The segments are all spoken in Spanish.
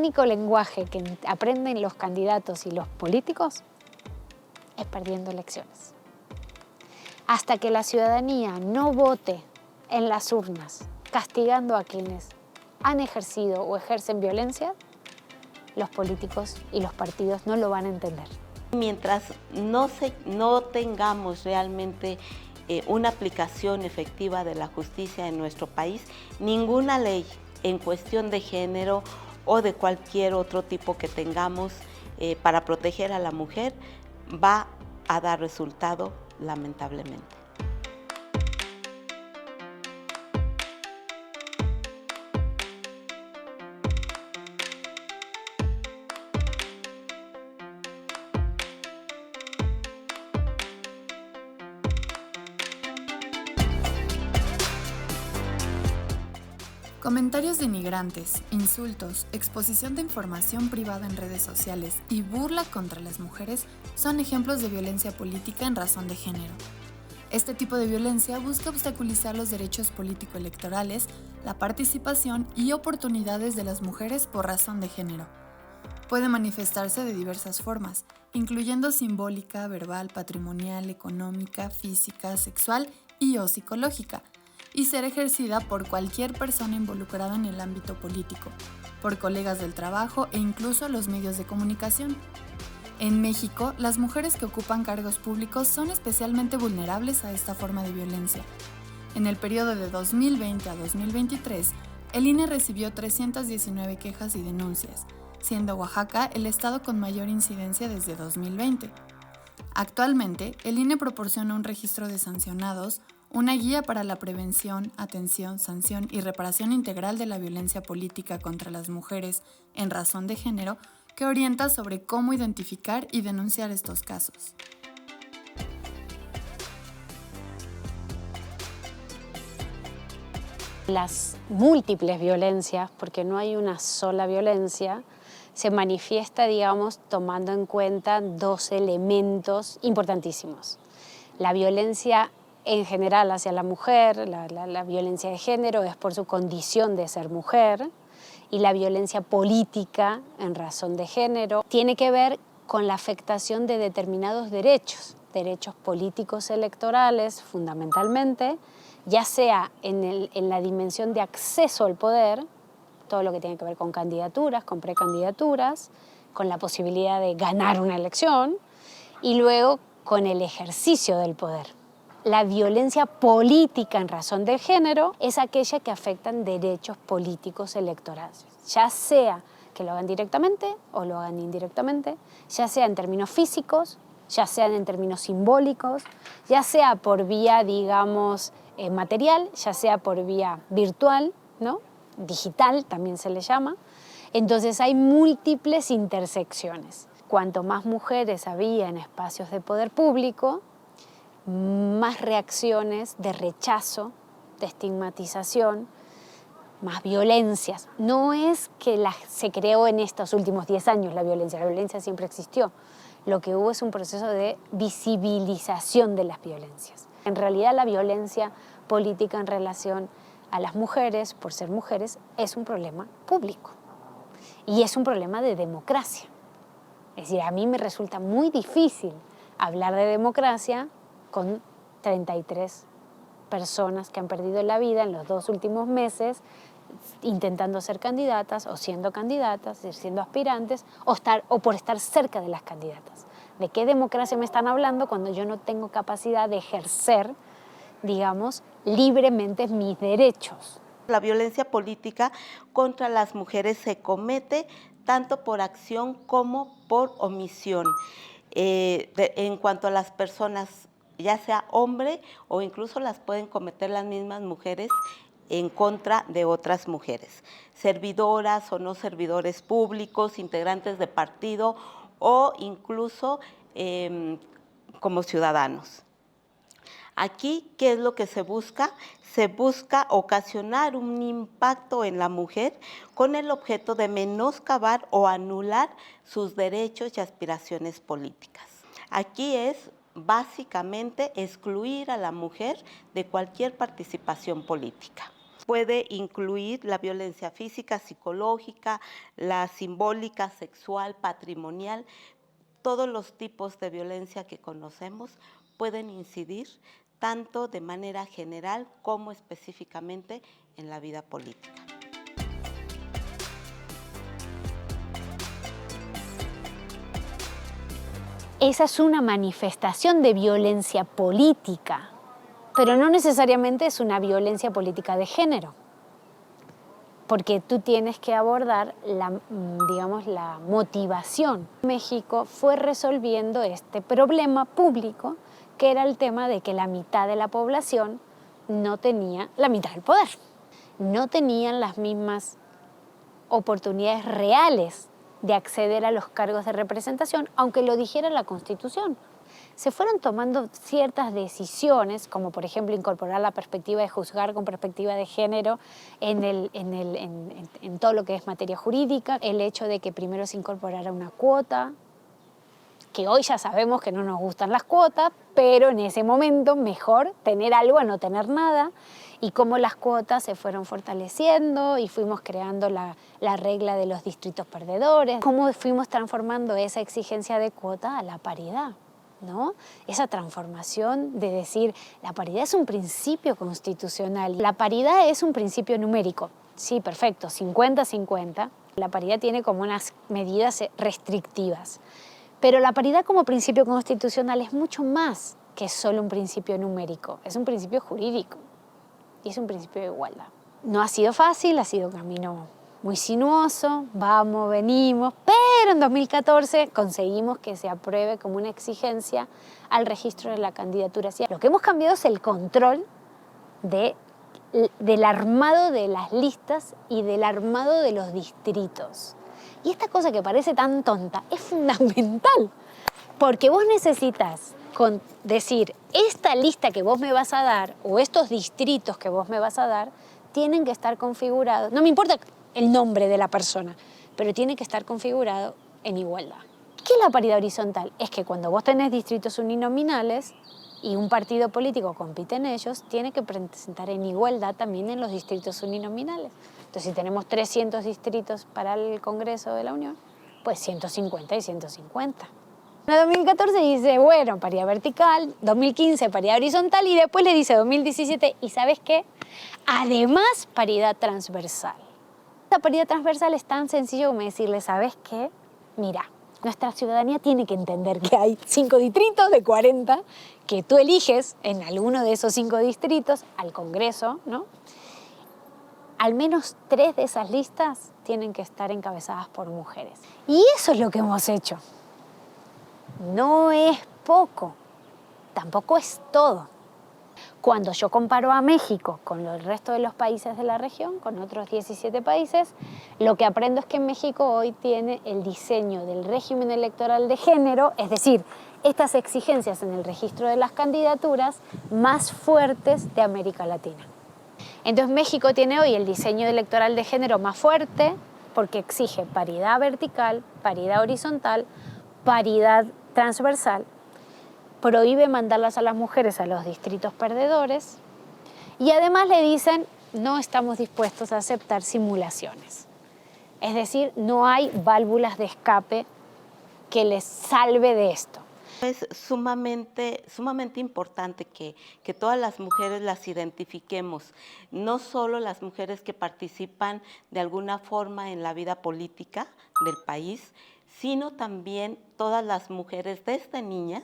único lenguaje que aprenden los candidatos y los políticos es perdiendo elecciones. Hasta que la ciudadanía no vote en las urnas castigando a quienes han ejercido o ejercen violencia, los políticos y los partidos no lo van a entender. Mientras no tengamos realmente una aplicación efectiva de la justicia en nuestro país, ninguna ley en cuestión de género o de cualquier otro tipo que tengamos para proteger a la mujer va a dar resultado, lamentablemente. Comentarios denigrantes, insultos, exposición de información privada en redes sociales y burla contra las mujeres son ejemplos de violencia política en razón de género. Este tipo de violencia busca obstaculizar los derechos político-electorales, la participación y oportunidades de las mujeres por razón de género. Puede manifestarse de diversas formas, incluyendo simbólica, verbal, patrimonial, económica, física, sexual y o psicológica, y ser ejercida por cualquier persona involucrada en el ámbito político, por colegas del trabajo e incluso los medios de comunicación. En México, las mujeres que ocupan cargos públicos son especialmente vulnerables a esta forma de violencia. En el periodo de 2020 a 2023, el INE recibió 319 quejas y denuncias, siendo Oaxaca el estado con mayor incidencia desde 2020. Actualmente, el INE proporciona un registro de sancionados, una guía para la prevención, atención, sanción y reparación integral de la violencia política contra las mujeres en razón de género que orienta sobre cómo identificar y denunciar estos casos. Las múltiples violencias, porque no hay una sola violencia, se manifiesta, digamos, tomando en cuenta dos elementos importantísimos. La violencia en general hacia la mujer, la violencia de género es por su condición de ser mujer, y la violencia política en razón de género tiene que ver con la afectación de determinados derechos políticos electorales fundamentalmente, ya sea en la dimensión de acceso al poder, todo lo que tiene que ver con candidaturas, con precandidaturas, con la posibilidad de ganar una elección, y luego con el ejercicio del poder. La violencia política en razón del género es aquella que afecta derechos políticos electorales, ya sea que lo hagan directamente o lo hagan indirectamente, ya sea en términos físicos, ya sea en términos simbólicos, ya sea por vía, digamos, material, ya sea por vía virtual, ¿no? Digital también se le llama. Entonces hay múltiples intersecciones. Cuanto más mujeres había en espacios de poder público, más reacciones de rechazo, de estigmatización, más violencias. No es que se creó en estos últimos 10 años la violencia siempre existió. Lo que hubo es un proceso de visibilización de las violencias. En realidad la violencia política en relación a las mujeres, por ser mujeres, es un problema público y es un problema de democracia. Es decir, a mí me resulta muy difícil hablar de democracia con 33 personas que han perdido la vida en los 2 últimos meses intentando ser candidatas o siendo candidatas, siendo aspirantes o por estar cerca de las candidatas. ¿De qué democracia me están hablando cuando yo no tengo capacidad de ejercer, digamos, libremente mis derechos? La violencia política contra las mujeres se comete tanto por acción como por omisión. En cuanto a las personas, ya sea hombre o incluso las pueden cometer las mismas mujeres en contra de otras mujeres, servidoras o no servidores públicos, integrantes de partido o incluso como ciudadanos. Aquí, ¿qué es lo que se busca? Se busca ocasionar un impacto en la mujer con el objeto de menoscabar o anular sus derechos y aspiraciones políticas. Aquí es básicamente excluir a la mujer de cualquier participación política. Puede incluir la violencia física, psicológica, la simbólica, sexual, patrimonial. Todos los tipos de violencia que conocemos pueden incidir tanto de manera general como específicamente en la vida política. Esa es una manifestación de violencia política, pero no necesariamente es una violencia política de género, porque tú tienes que abordar digamos, la motivación. México fue resolviendo este problema público, que era el tema de que la mitad de la población no tenía la mitad del poder, no tenían las mismas oportunidades reales de acceder a los cargos de representación, aunque lo dijera la Constitución. Se fueron tomando ciertas decisiones, como por ejemplo incorporar la perspectiva de juzgar con perspectiva de género en todo lo que es materia jurídica, el hecho de que primero se incorporara una cuota, que hoy ya sabemos que no nos gustan las cuotas, pero en ese momento mejor tener algo a no tener nada, y cómo las cuotas se fueron fortaleciendo y fuimos creando la regla de los distritos perdedores, cómo fuimos transformando esa exigencia de cuota a la paridad, ¿no? Esa transformación de decir, la paridad es un principio constitucional, la paridad es un principio numérico, sí, perfecto, 50-50, la paridad tiene como unas medidas restrictivas, pero la paridad como principio constitucional es mucho más que solo un principio numérico, es un principio jurídico y es un principio de igualdad. No ha sido fácil, ha sido un camino muy sinuoso, vamos, venimos, pero en 2014 conseguimos que se apruebe como una exigencia al registro de la candidatura. Lo que hemos cambiado es el control del armado de las listas y del armado de los distritos. Y esta cosa que parece tan tonta es fundamental, porque vos necesitas decir, esta lista que vos me vas a dar o estos distritos que vos me vas a dar tienen que estar configurados, no me importa el nombre de la persona, pero tiene que estar configurado en igualdad. ¿Qué es la paridad horizontal? Es que cuando vos tenés distritos uninominales y un partido político compite en ellos, tiene que presentar en igualdad también en los distritos uninominales. Entonces, si tenemos 300 distritos para el Congreso de la Unión, pues 150 y 150. En 2014 dice, bueno, paridad vertical, 2015 paridad horizontal y después le dice 2017, ¿y sabes qué? Además, paridad transversal. La paridad transversal es tan sencillo como decirle, ¿sabes qué? Mira, nuestra ciudadanía tiene que entender que hay 5 distritos de 40 que tú eliges en alguno de esos 5 distritos al Congreso, ¿no? Al menos 3 de esas listas tienen que estar encabezadas por mujeres. Y eso es lo que hemos hecho. No es poco, tampoco es todo. Cuando yo comparo a México con el resto de los países de la región, con otros 17 países, lo que aprendo es que México hoy tiene el diseño del régimen electoral de género, es decir, estas exigencias en el registro de las candidaturas más fuertes de América Latina. Entonces México tiene hoy el diseño electoral de género más fuerte porque exige paridad vertical, paridad horizontal, paridad transversal, prohíbe mandarlas a las mujeres a los distritos perdedores y además le dicen no estamos dispuestos a aceptar simulaciones. Es decir, no hay válvulas de escape que les salve de esto. Es sumamente importante que todas las mujeres las identifiquemos, no solo las mujeres que participan de alguna forma en la vida política del país, sino también todas las mujeres desde niñas.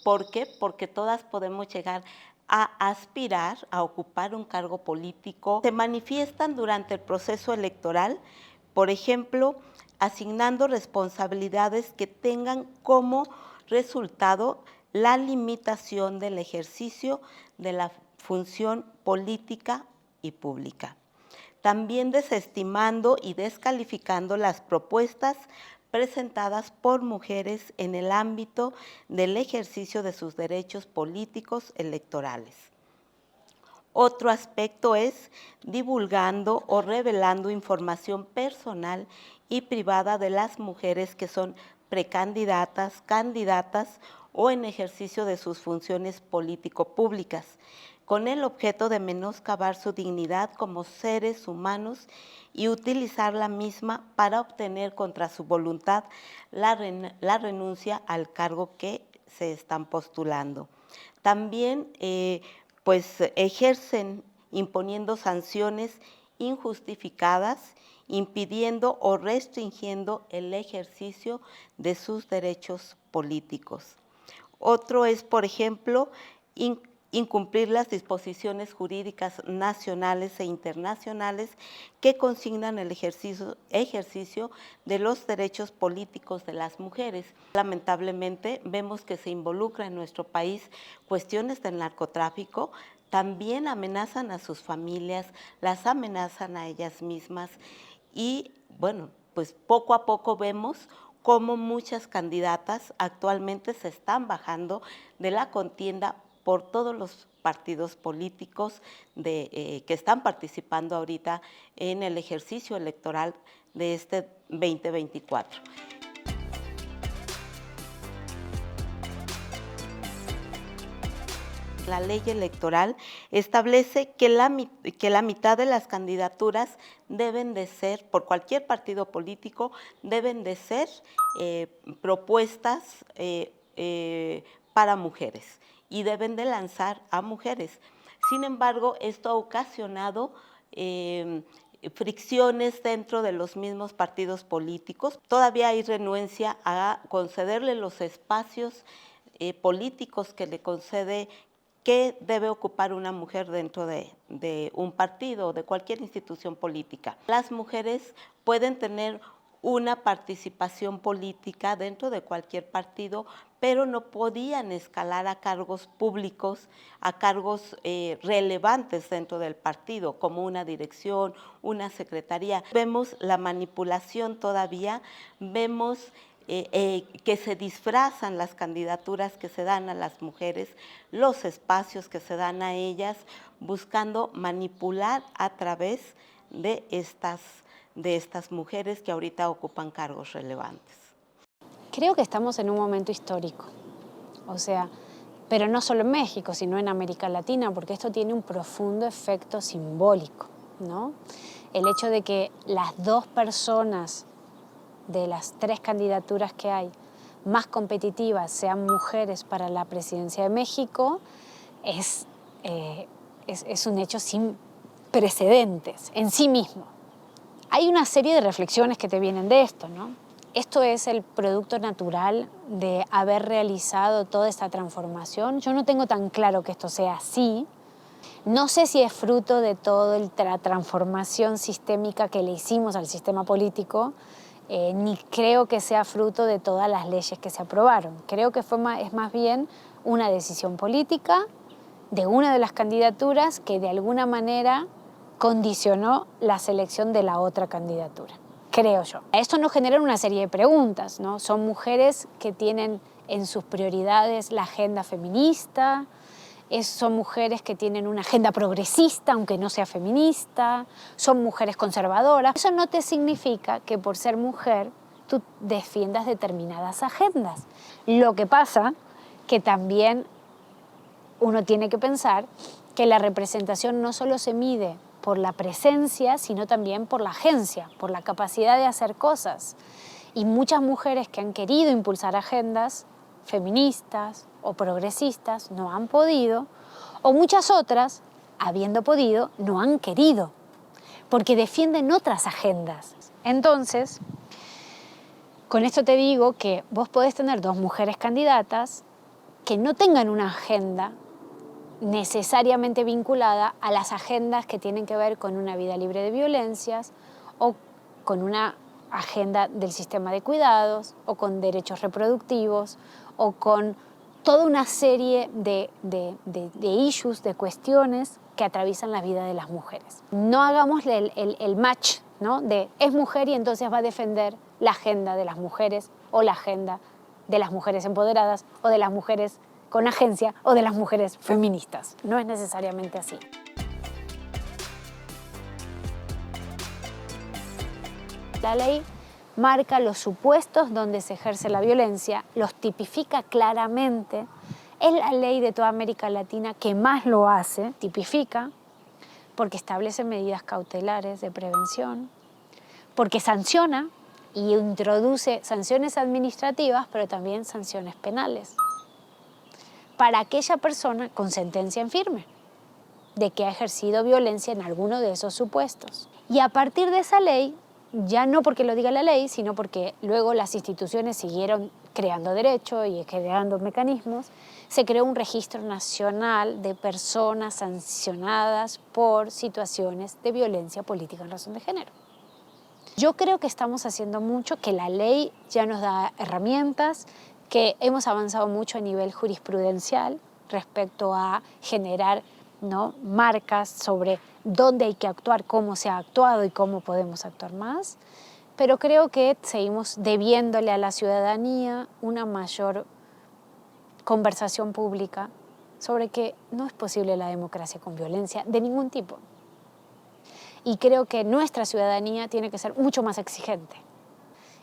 ¿Por qué? Porque todas podemos llegar a aspirar a ocupar un cargo político. Se manifiestan durante el proceso electoral, por ejemplo, asignando responsabilidades que tengan como resultado la limitación del ejercicio de la función política y pública. También desestimando y descalificando las propuestas presentadas por mujeres en el ámbito del ejercicio de sus derechos políticos electorales. Otro aspecto es divulgando o revelando información personal y privada de las mujeres que son precandidatas, candidatas o en ejercicio de sus funciones político-públicas. con el objeto de menoscabar su dignidad como seres humanos y utilizar la misma para obtener contra su voluntad la renuncia al cargo que se están postulando. También pues ejercen imponiendo sanciones injustificadas, impidiendo o restringiendo el ejercicio de sus derechos políticos. Otro es, por ejemplo, incumplir las disposiciones jurídicas nacionales e internacionales que consignan el ejercicio de los derechos políticos de las mujeres. Lamentablemente vemos que se involucra en nuestro país cuestiones del narcotráfico, también amenazan a sus familias, las amenazan a ellas mismas y bueno, pues poco a poco vemos cómo muchas candidatas actualmente se están bajando de la contienda por todos los partidos políticos que están participando ahorita en el ejercicio electoral de este 2024. La ley electoral establece que la mitad de las candidaturas deben de ser, por cualquier partido político, deben de ser propuestas para mujeres y deben de lanzar a mujeres. Sin embargo, esto ha ocasionado fricciones dentro de los mismos partidos políticos. Todavía hay renuencia a concederle los espacios políticos que le concede que debe ocupar una mujer dentro de un partido o de cualquier institución política. Las mujeres pueden tener una participación política dentro de cualquier partido, pero no podían escalar a cargos públicos, a cargos relevantes dentro del partido, como una dirección, una secretaría. Vemos la manipulación todavía, vemos que se disfrazan las candidaturas que se dan a las mujeres, los espacios que se dan a ellas, buscando manipular a través de estas mujeres que ahorita ocupan cargos relevantes. Creo que estamos en un momento histórico, o sea, pero no solo en México, sino en América Latina, porque esto tiene un profundo efecto simbólico, ¿no? El hecho de que las dos personas de las 3 candidaturas que hay más competitivas sean mujeres para la presidencia de México es un hecho sin precedentes en sí mismo. Hay una serie de reflexiones que te vienen de esto, ¿no? Esto es el producto natural de haber realizado toda esta transformación. Yo no tengo tan claro que esto sea así. No sé si es fruto de toda la transformación sistémica que le hicimos al sistema político, ni creo que sea fruto de todas las leyes que se aprobaron. Creo que es más bien una decisión política de una de las candidaturas que de alguna manera condicionó la selección de la otra candidatura, creo yo. Esto nos genera una serie de preguntas, ¿no? Son mujeres que tienen en sus prioridades la agenda feminista, son mujeres que tienen una agenda progresista, aunque no sea feminista, son mujeres conservadoras. Eso no te significa que por ser mujer tú defiendas determinadas agendas. Lo que pasa que también uno tiene que pensar que la representación no solo se mide por la presencia, sino también por la agencia, por la capacidad de hacer cosas. Y muchas mujeres que han querido impulsar agendas feministas o progresistas no han podido, o muchas otras, habiendo podido, no han querido, porque defienden otras agendas. Entonces, con esto te digo que vos podés tener 2 mujeres candidatas que no tengan una agenda necesariamente vinculada a las agendas que tienen que ver con una vida libre de violencias o con una agenda del sistema de cuidados o con derechos reproductivos o con toda una serie de issues, de cuestiones que atraviesan la vida de las mujeres. No hagamos el match, ¿no? De es mujer y entonces va a defender la agenda de las mujeres o la agenda de las mujeres empoderadas o de las mujeres con agencia o de las mujeres feministas. No es necesariamente así. La ley marca los supuestos donde se ejerce la violencia, los tipifica claramente Es la ley de toda América Latina que más lo hace, tipifica, porque establece medidas cautelares de prevención, porque sanciona y introduce sanciones administrativas, pero también sanciones penales para aquella persona con sentencia en firme de que ha ejercido violencia en alguno de esos supuestos. Y a partir de esa ley, ya no porque lo diga la ley, sino porque luego las instituciones siguieron creando derecho y creando mecanismos, se creó un registro nacional de personas sancionadas por situaciones de violencia política en razón de género. Yo creo que estamos haciendo mucho, que la ley ya nos da herramientas, que hemos avanzado mucho a nivel jurisprudencial respecto a generar, ¿no?, marcas sobre dónde hay que actuar, cómo se ha actuado y cómo podemos actuar más. Pero creo que seguimos debiéndole a la ciudadanía una mayor conversación pública sobre que no es posible la democracia con violencia de ningún tipo. Y creo que nuestra ciudadanía tiene que ser mucho más exigente.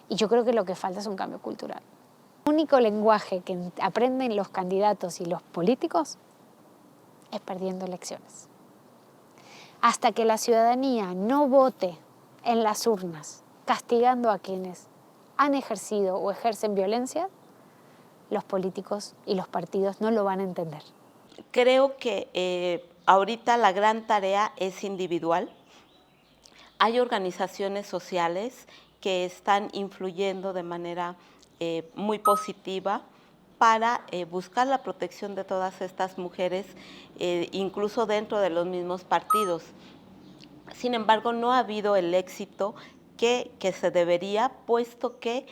Y yo creo que lo que falta es un cambio cultural. El único lenguaje que aprenden los candidatos y los políticos es perdiendo elecciones. Hasta que la ciudadanía no vote en las urnas castigando a quienes han ejercido o ejercen violencia, los políticos y los partidos no lo van a entender. Creo que ahorita la gran tarea es individual. Hay organizaciones sociales que están influyendo de manera muy positiva para buscar la protección de todas estas mujeres, incluso dentro de los mismos partidos. Sin embargo, no ha habido el éxito que se debería, puesto que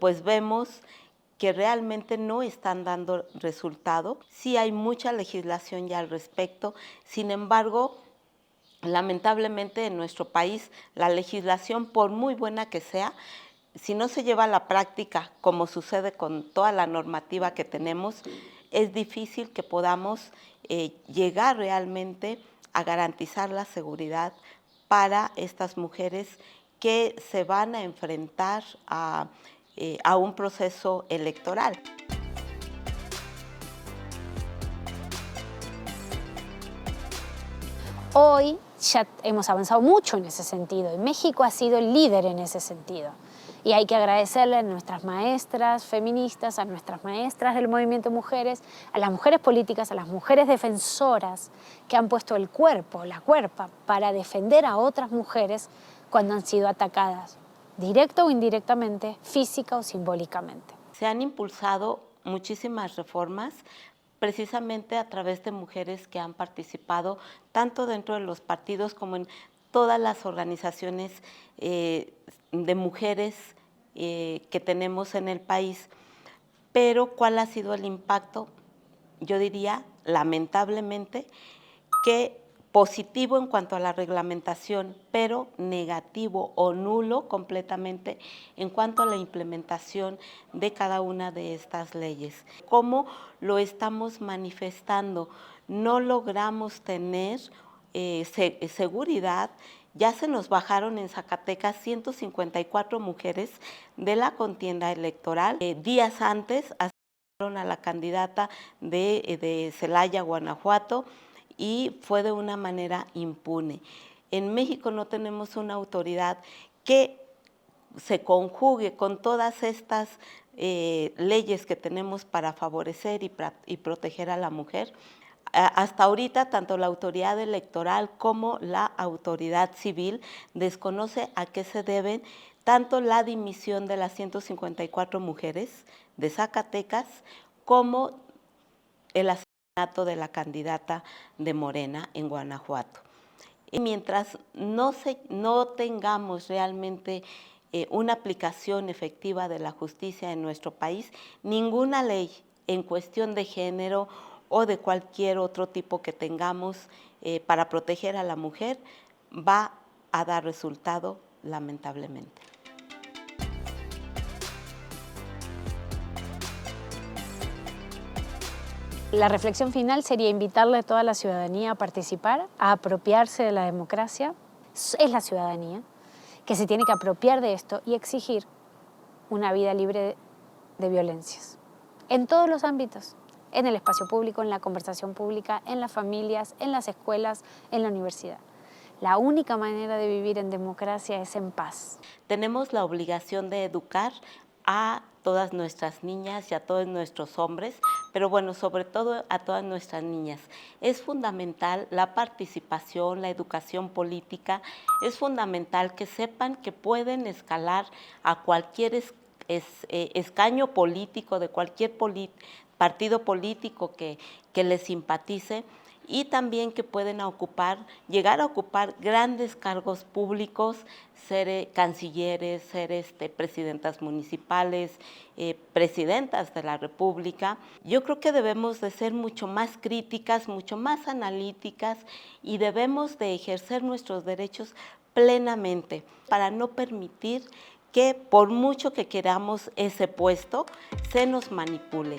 pues vemos que realmente no están dando resultado. Sí hay mucha legislación ya al respecto, sin embargo, lamentablemente en nuestro país la legislación, por muy buena que sea, si no se lleva a la práctica, como sucede con toda la normativa que tenemos, es difícil que podamos llegar realmente a garantizar la seguridad para estas mujeres que se van a enfrentar a un proceso electoral. Hoy ya hemos avanzado mucho en ese sentido y México ha sido el líder en ese sentido. Y hay que agradecerle a nuestras maestras feministas, a nuestras maestras del movimiento mujeres, a las mujeres políticas, a las mujeres defensoras que han puesto el cuerpo, la cuerpa, para defender a otras mujeres cuando han sido atacadas, directa o indirectamente, física o simbólicamente. Se han impulsado muchísimas reformas precisamente a través de mujeres que han participado tanto dentro de los partidos como en todas las organizaciones de mujeres que tenemos en el país. Pero ¿cuál ha sido el impacto? Yo diría, lamentablemente, que positivo en cuanto a la reglamentación, pero negativo o nulo completamente en cuanto a la implementación de cada una de estas leyes. ¿Cómo lo estamos manifestando? No logramos tener seguridad. Ya se nos bajaron en Zacatecas 154 mujeres de la contienda electoral. Días antes asesinaron a la candidata de Celaya, Guanajuato, y fue de una manera impune. En México no tenemos una autoridad que se conjugue con todas estas leyes que tenemos para favorecer y proteger a la mujer. Hasta ahorita, tanto la autoridad electoral como la autoridad civil desconoce a qué se deben tanto la dimisión de las 154 mujeres de Zacatecas como el asesinato de la candidata de Morena en Guanajuato. Y mientras no tengamos realmente una aplicación efectiva de la justicia en nuestro país, ninguna ley en cuestión de género o de cualquier otro tipo que tengamos para proteger a la mujer va a dar resultado, lamentablemente. La reflexión final sería invitarle a toda la ciudadanía a participar, a apropiarse de la democracia. Es la ciudadanía que se tiene que apropiar de esto y exigir una vida libre de violencias, en todos los ámbitos, en el espacio público, en la conversación pública, en las familias, en las escuelas, en la universidad. La única manera de vivir en democracia es en paz. Tenemos la obligación de educar a todas nuestras niñas y a todos nuestros hombres, pero bueno, sobre todo a todas nuestras niñas. Es fundamental la participación, la educación política, es fundamental que sepan que pueden escalar a cualquier escaño político, de cualquier partido político que les simpatice, y también que pueden llegar a ocupar grandes cargos públicos, ser cancilleres, ser presidentas municipales, presidentas de la República. Yo creo que debemos de ser mucho más críticas, mucho más analíticas, y debemos de ejercer nuestros derechos plenamente para no permitir que por mucho que queramos ese puesto, se nos manipule.